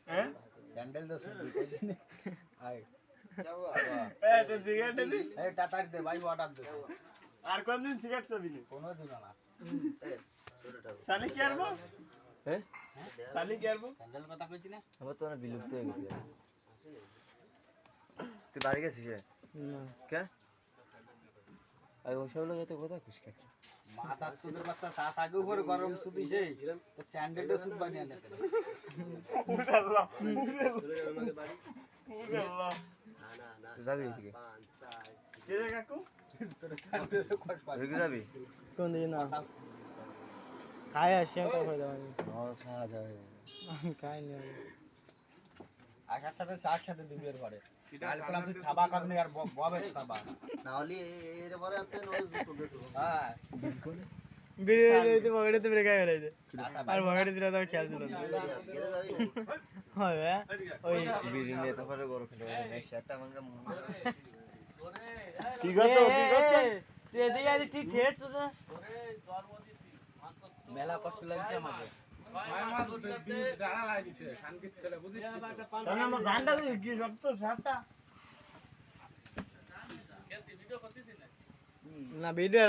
হ্যাঁ স্যান্ডেল তো শুধু কইছিস আয় এই তো সিগারেট দি এই টাটা দে ভাই অর্ডার দে আর কোন দিন সিগারেট চাবি না কোনো দিন না সালি কি আরবো হ্যাঁ সালি কি আরবো স্যান্ডেল কথা কইছিস না আমার তো অনেক বিলুপ্ত হয়ে গেছে তুই বাড়ি গেছিস না কে আর ওসব লোক তো কথা খুশ খাচ্ছে মাথা সুদের বাচ্চা সাত আগে উপরে গরম সুদি সেই স্যান্ডেলটা সুদ বানিয়ে আনে উড়াল্লাহ উড়াল্লাহ তুই যাবি এদিকে কে রে কাকু তোর স্যান্ডেল কষ্ট পাবি এদিকে যাবি কোন দিন না খাই আসি তো হয়ে যাবে খাওয়া যায় খাই নি আসার সাথে সাত সাথে দিবি এর ঘরে কাল কলাম তুই খাবা খাবি আর ববে খাবা না হলে এর পরে আছে নয় জুতো দেছো হ্যাঁ বিড়ি তো পকেটে তো ব্রেক হয়ে গেছে আর পকেটে ছিল তো খেয়াল ছিল না গেলে যাবি হয় ওই বিড়ি নিয়ে তারপরে গরু খেতে হবে সেটা আমাকে কি করছো কি করছো তুই এদিকে আছিস ঠিক ঠেট তো মেলা কষ্ট লাগছে আমাকে তাহলে আমার গানটা কি শক্ত শার্টটা না ভিডিও